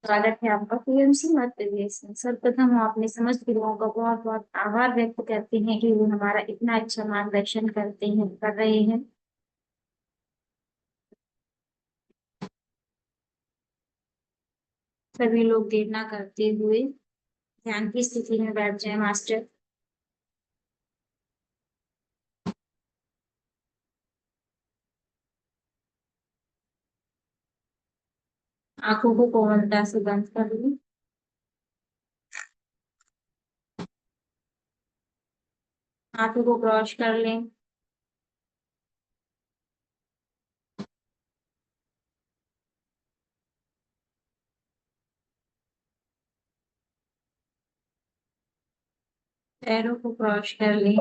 स्वागत है आपका पीएमसी मध्य प्रदेश में। सर्वप्रथम हम अपने समस्त गुरुओं का बहुत बहुत आभार व्यक्त करते हैं कि वो हमारा इतना अच्छा मार्गदर्शन कर रहे हैं। सभी लोग देर ना करते हुए ध्यान की स्थिति में बैठ जाए मास्टर। आंखों को कोमलता से बंद कर लें। हाथों को क्रॉस कर लें। पैरों को क्रॉस कर लें।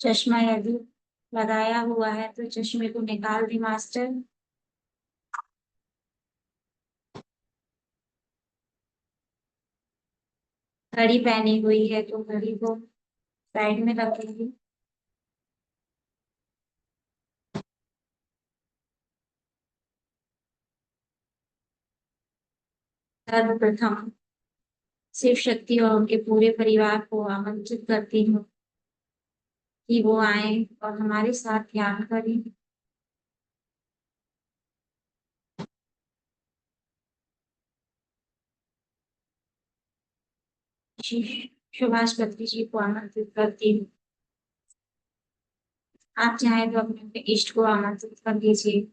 चश्मा यदि लगाया हुआ है तो चश्मे को निकाल दें मास्टर। घड़ी पहनी हुई है तो घड़ी को साइड में रखेंगे। सर्वप्रथम शिव शक्ति और उनके पूरे परिवार को आमंत्रित करती हूँ कि वो आए और हमारे साथ ध्यान करें। सुभाष पत्री जी को आमंत्रित करती हूँ। आप चाहें तो अपने अपने इष्ट को आमंत्रित कर लीजिए।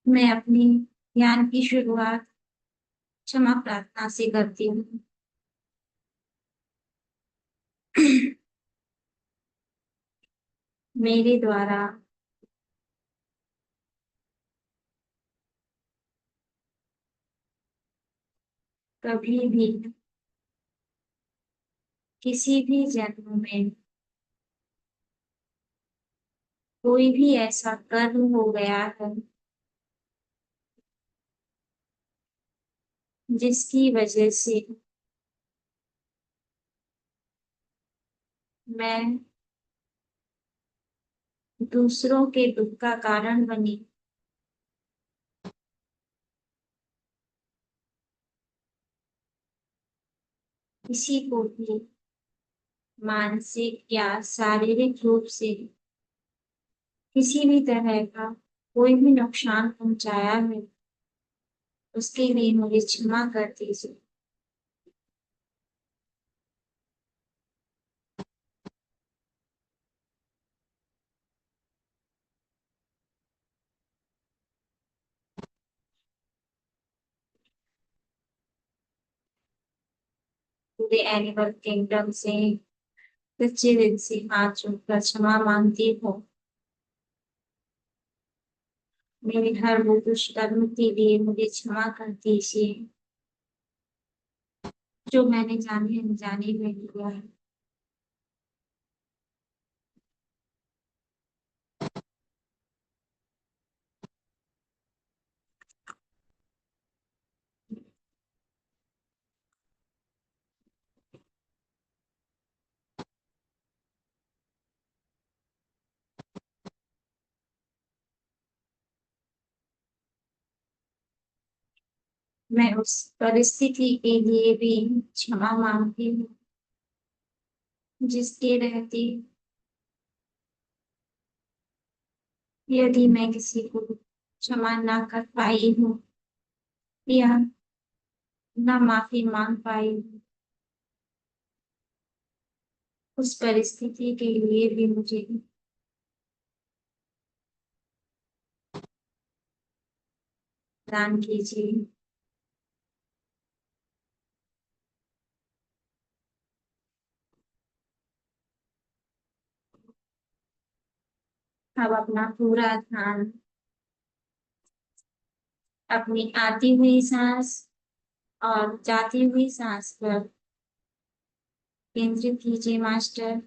मैं अपनी ध्यान की शुरुआत क्षमा प्रार्थना से करती हूँ। मेरे द्वारा कभी भी किसी भी जन्म में कोई भी ऐसा कर्म हो गया है जिसकी वजह से मैं दूसरों के दुख का कारण बनी। किसी को भी मानसिक या शारीरिक रूप से किसी भी तरह का कोई भी नुकसान पहुंचाया है उसके लिए मुझे क्षमा कर दीजिए। पूरे एनिमल किंगडम से सच्चे दिल से हाथ जोड़कर क्षमा मांगती हूँ। मेरे हर वो दुष्कर्म के लिए मुझे क्षमा कर दीजिए जो मैंने जाने अनजाने में किया है। मैं उस परिस्थिति के लिए भी क्षमा मांगती हूँ जिसके रहते यदि मैं किसी को क्षमा ना कर पाई हूँ या ना माफी मांग पाई हूँ, उस परिस्थिति के लिए भी मुझे दान कीजिए। अब अपना पूरा ध्यान अपनी आती हुई सांस और जाती हुई सांस पर केंद्रित कीजिए मास्टर।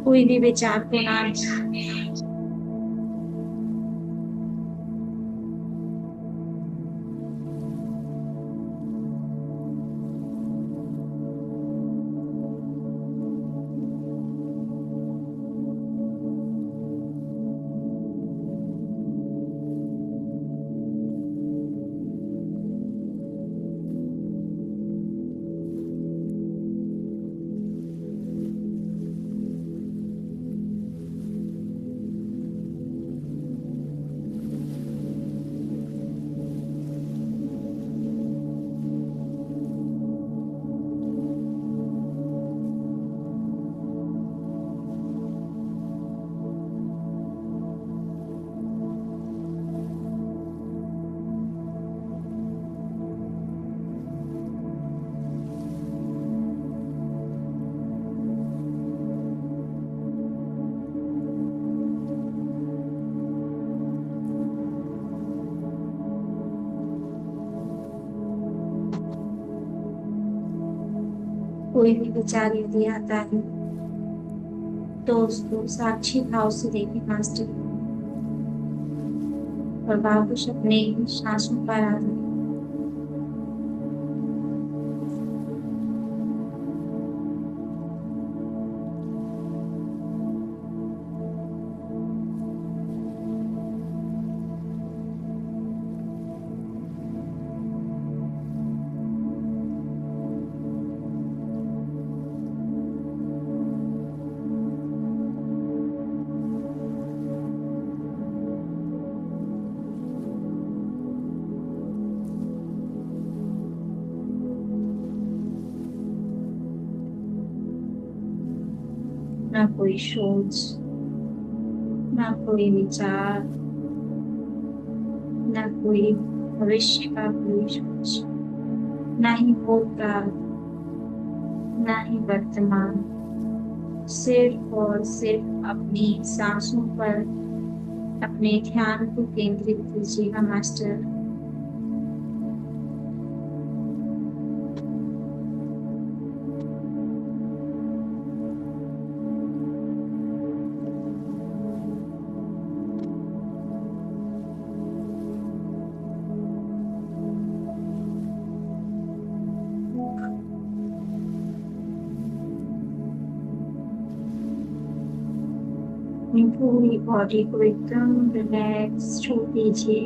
कोई भी विचार को ना कोई भी विचार यदि आता है तो उसको साक्षी भाव से देखें मास्टर और वापस अपने सांसों पर आ जाए। ना कोई सोच, ना कोई विचार, ना कोई भविष्य का कोई सोच, ना ही भूतकाल, ना ही वर्तमान, सिर्फ और सिर्फ अपनी सांसों पर अपने ध्यान को केंद्रित कीजिएगा मास्टर। अपनी पूरी बॉडी को एकदम रिलैक्स छोड़ दीजिए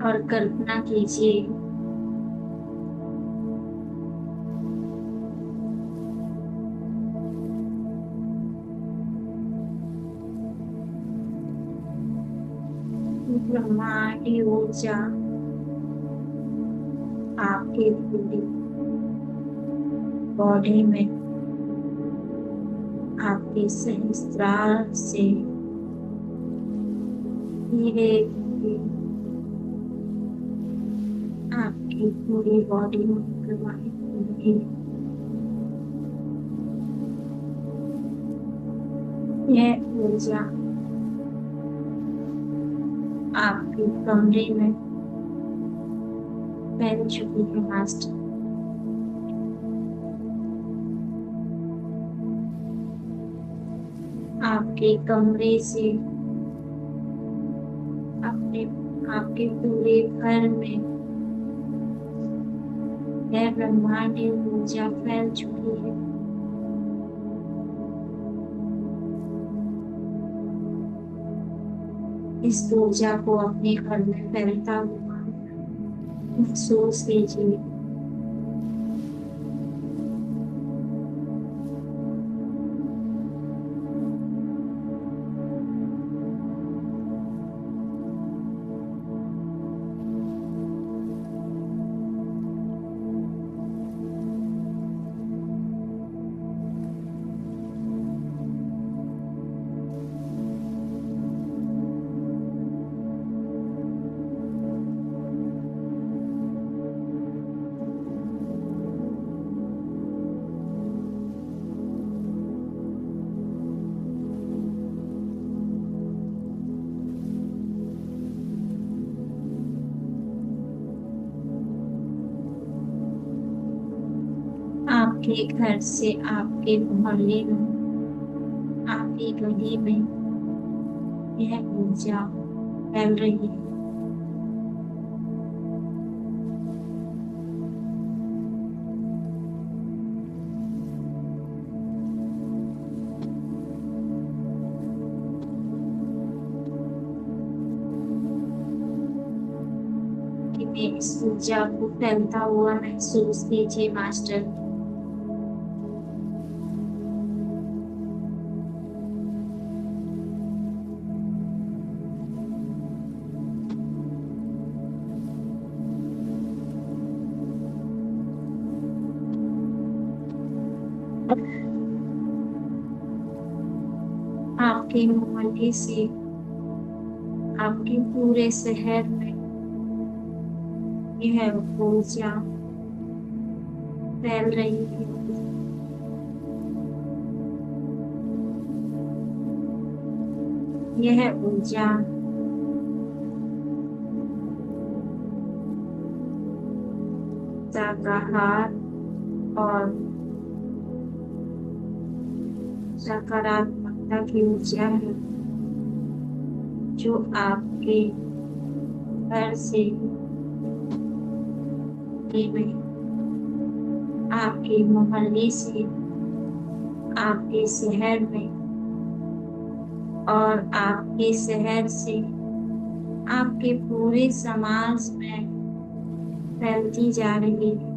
और कल्पना कीजिए ब्रह्मांडी ऊर्जा आपके पूरी बॉडी में आपके सहस्त्रार से धीरे धीरे आपकी पूरी बॉडी में प्रवाहित होगी। यह ऊर्जा आपके कमरे में फैल चुकी है मास्टर। आपके कमरे से अपने आपके पूरे घर में यह ब्रह्मांडीय ऊर्जा फैल चुकी है। इस ऊर्जा को अपने घर में फैलता हुआ महसूस कीजिए। आपके घर से आपके मोहल्ले में, आपकी गली में यह ऊर्जा फैल रही है। इन्हें इस ऊर्जा को फैलता हुआ महसूस कीजिए मास्टर। आपके मोहल्ले से आपके पूरे शहर में यह ऊर्जा फैल रही है। यह ऊर्जा शाकाहार और सकारात्मकता की ऊर्जा है जो आपके घर से में, आपके मोहल्ले से, आपके शहर में और आपके शहर से आपके पूरे समाज में फैलती जा रही है।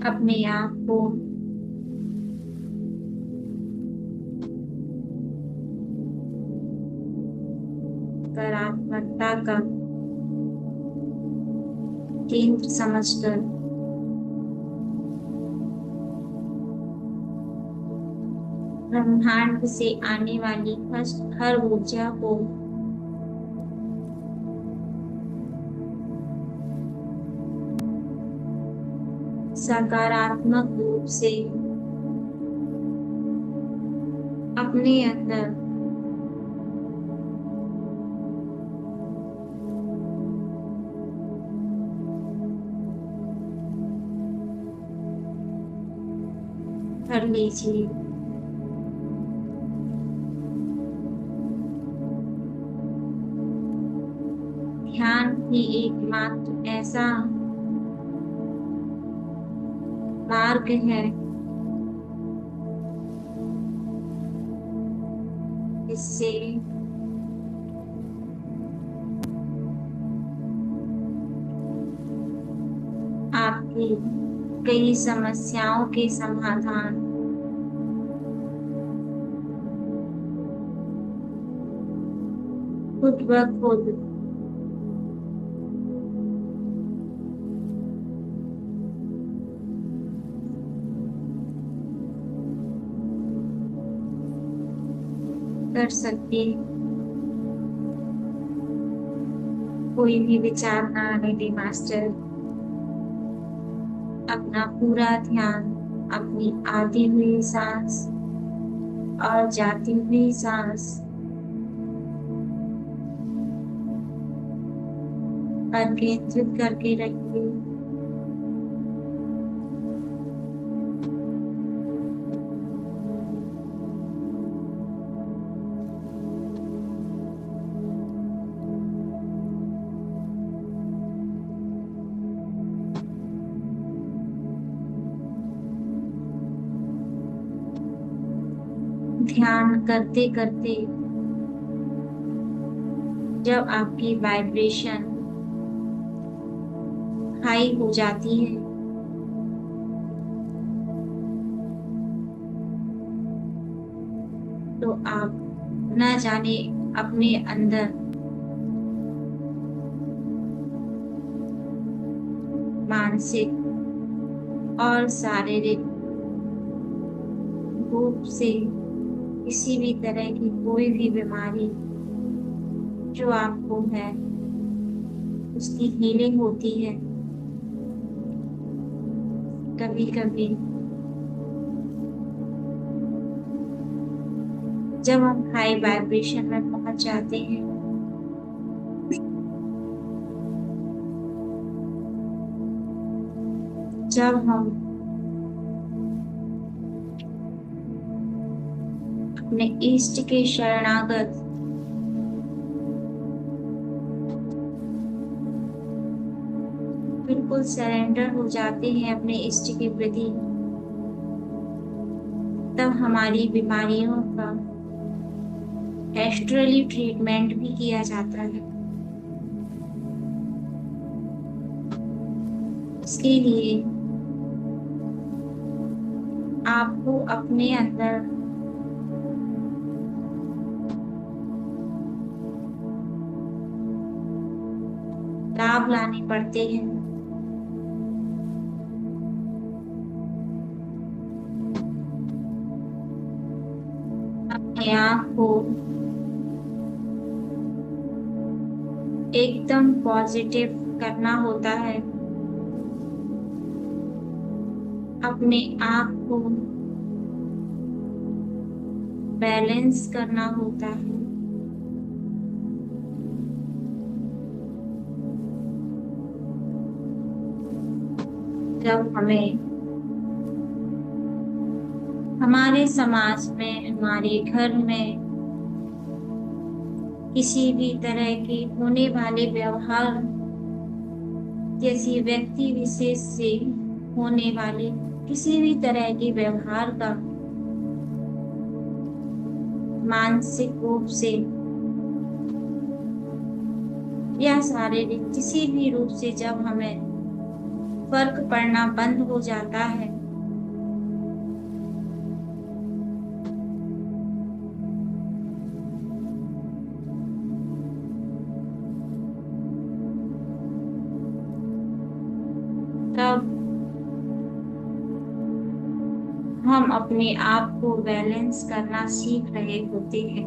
अपने आप को सकारात्मकता का केंद्र समझकर ब्रह्मांड से आने वाली हर ऊर्जा को सकारात्मक रूप से अपने अंदर कर लीजिए। ध्यान ही एकमात्र ऐसा मार्ग है जिससे आपकी कई समस्याओं के समाधान खुद ब खुद कर सकते हैं। कोई भी विचार ना आने दे मास्टर। अपना पूरा ध्यान अपनी आती हुई सांस और जाती हुई सांस पर केंद्रित करके रखिए। ध्यान करते करते जब आपकी वाइब्रेशन हाई हो जाती है तो आप न जाने अपने अंदर मानसिक और शारीरिक रूप से किसी भी तरह की कोई भी बीमारी जो आपको है उसकी हीलिंग होती है। कभी कभी जब हम हाई वाइब्रेशन में पहुंच जाते हैं, जब हम अपने इष्ट के शरणागत बिल्कुल सरेंडर हो जाते हैं अपने इष्ट के प्रति, तब हमारी बीमारियों का एस्ट्रली ट्रीटमेंट भी किया जाता है। इसके लिए आपको अपने अंदर लाभ लाने पड़ते हैं। अपने आप को एकदम पॉजिटिव करना होता है, अपने आप को बैलेंस करना होता है। जब हमें हमारे समाज में, हमारे घर में किसी भी तरह के होने वाले व्यवहार, किसी व्यक्ति विशेष से होने वाले किसी भी तरह के व्यवहार का मानसिक रूप से या शारीरिक किसी भी रूप से जब हमें फर्क पड़ना बंद हो जाता है, तब हम अपने आप को बैलेंस करना सीख रहे होते हैं।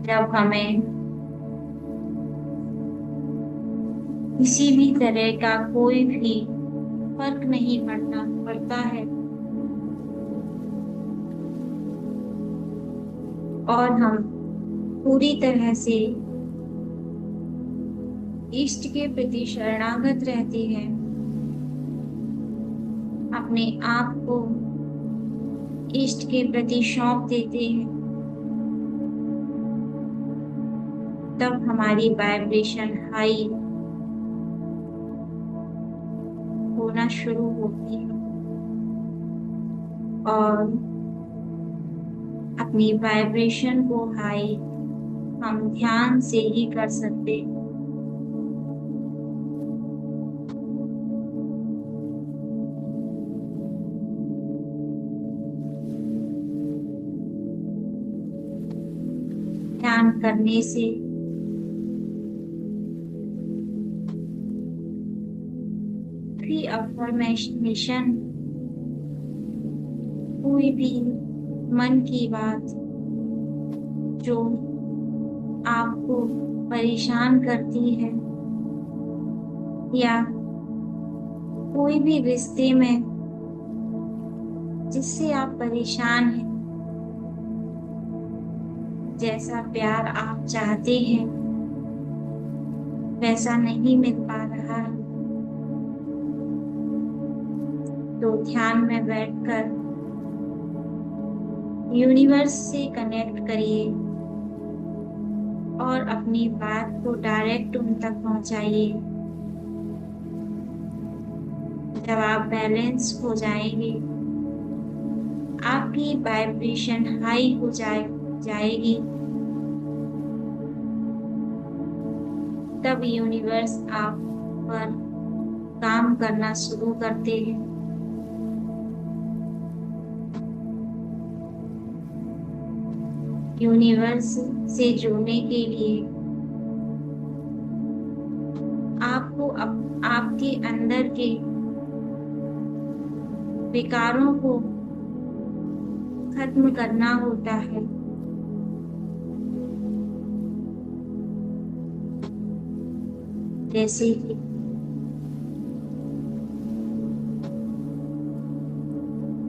जब हमें किसी भी तरह का कोई भी फर्क नहीं पड़ता है और हम पूरी तरह से इष्ट के प्रति शरणागत रहते हैं, अपने आप को इष्ट के प्रति सौंप देते हैं, तब हमारी वाइब्रेशन हाई होना शुरू होती है और अपनी वाइब्रेशन को हाई हम ध्यान से ही कर सकते हैं। ध्यान करने से भी अफर्मेशन, कोई भी मन की बात जो आपको परेशान करती है या कोई भी रिश्ते में जिससे आप परेशान हैं, जैसा प्यार आप चाहते हैं वैसा नहीं मिल पा रहा है, तो ध्यान में बैठकर यूनिवर्स से कनेक्ट करिए और अपनी बात को डायरेक्ट उन तक पहुंचाइए। जब आप बैलेंस हो जाएंगे, आपकी वाइब्रेशन हाई हो जाएगी, तब यूनिवर्स आप पर काम करना शुरू करते हैं। यूनिवर्स से जुड़ने के लिए आपको आपके अंदर के विकारों को खत्म करना होता है। जैसे कि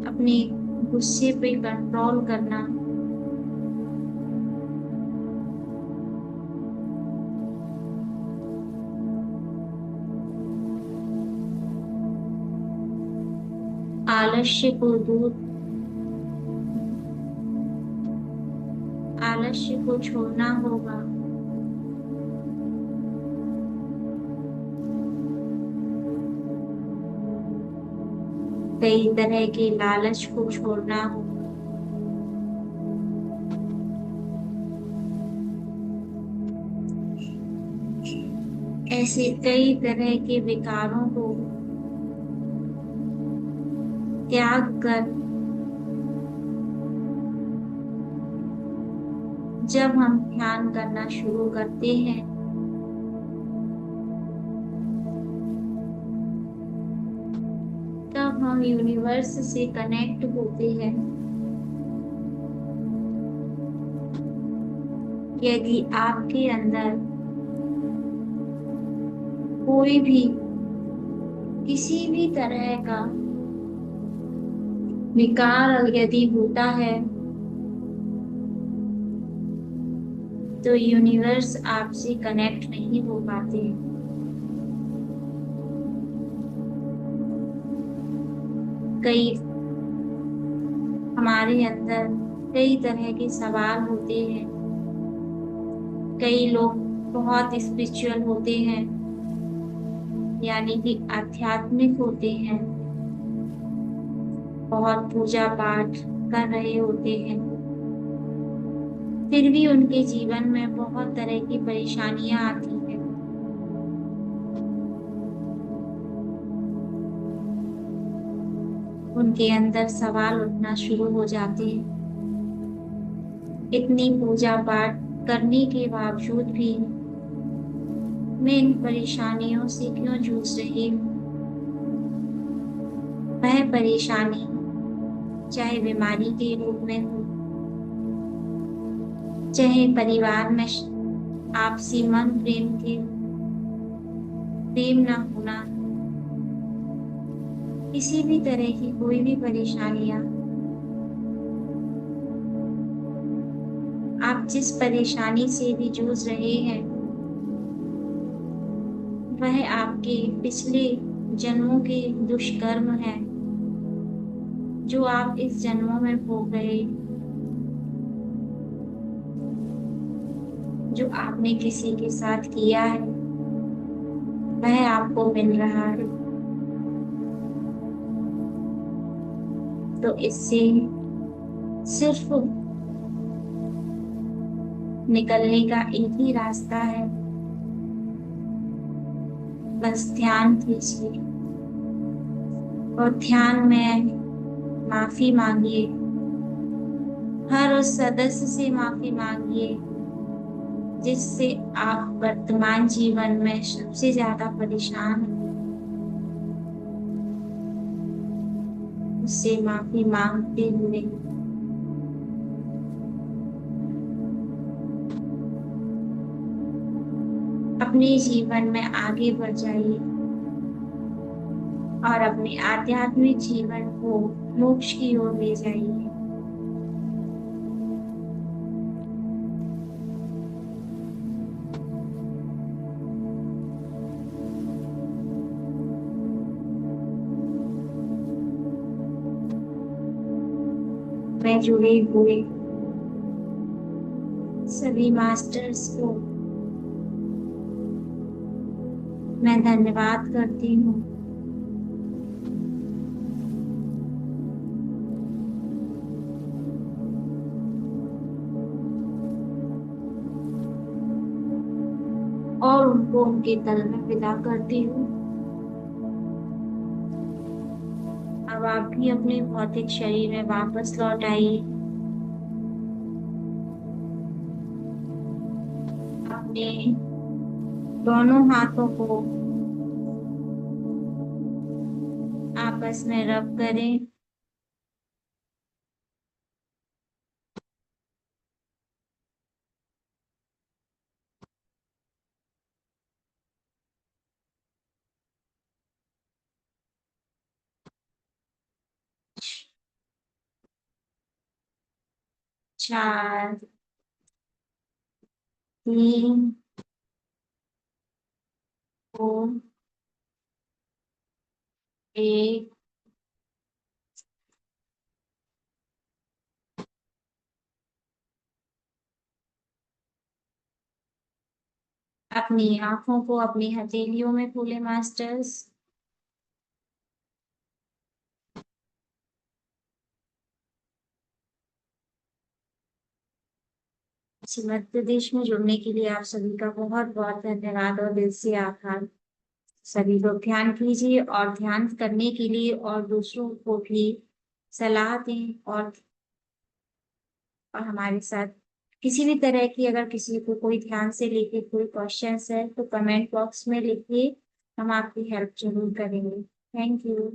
अपने गुस्से पे कंट्रोल करना, आलस्य को दूर आलस्य को छोड़ना होगा। कई तरह के लालच को छोड़ना होगा। ऐसे कई तरह के विकारों को त्याग कर जब हम ध्यान करना शुरू करते हैं, तब हम यूनिवर्स से कनेक्ट होते हैं। यदि आपके अंदर कोई भी किसी भी तरह का विकार यदि होता है, तो यूनिवर्स आपसे कनेक्ट नहीं हो पाते। कई हमारे अंदर कई तरह के सवाल होते हैं। कई लोग बहुत स्पिरिचुअल होते हैं, यानी कि आध्यात्मिक होते हैं, बहुत पूजा पाठ कर रहे होते हैं, फिर भी उनके जीवन में बहुत तरह की परेशानियां आती हैं। उनके अंदर सवाल उठना शुरू हो जाते हैं, इतनी पूजा पाठ करने के बावजूद भी मैं इन परेशानियों से क्यों जूझ रही हूँ। वह परेशानी चाहे बीमारी के रूप में हो, चाहे परिवार में आपसी मन प्रेम न होना, किसी भी तरह की कोई भी परेशानियां, आप जिस परेशानी से भी जूझ रहे हैं, वह आपके पिछले जन्मों के दुष्कर्म हैं, जो आप इस जन्मों में भोग रहे, जो आपने किसी के साथ किया है, वह आपको मिल रहा है। तो इससे सिर्फ निकलने का एक ही रास्ता है, बस ध्यान कीजिए और ध्यान में माफी मांगिए। हर उस सदस्य से माफी मांगिए जिससे आप वर्तमान जीवन में सबसे ज्यादा परेशान हैं। उससे माफी मांगते हुए अपने जीवन में आगे बढ़ जाइए और अपने आध्यात्मिक जीवन को मोक्ष की ओर ले जाइए। मैं जुड़े हुए सभी मास्टर्स को मैं धन्यवाद करती हूँ। और उनको उनके दल में विदा करती हूँ। अब आप भी अपने भौतिक शरीर में वापस लौट आइए। अपने दोनों हाथों को आपस में रब करें 4, 3, 2, 1। अपनी आंखों को अपनी हथेलियों में खोले मास्टर्स। जी, मध्य प्रदेश में जुड़ने के लिए आप सभी का बहुत बहुत धन्यवाद और दिल से आभार। सभी लोग ध्यान कीजिए और ध्यान करने के लिए और दूसरों को भी सलाह दें। और हमारे साथ किसी भी तरह की अगर किसी को कोई ध्यान से लेके कोई क्वेश्चंस है तो कमेंट बॉक्स में लिखिए, हम आपकी हेल्प जरूर करेंगे। Thank you.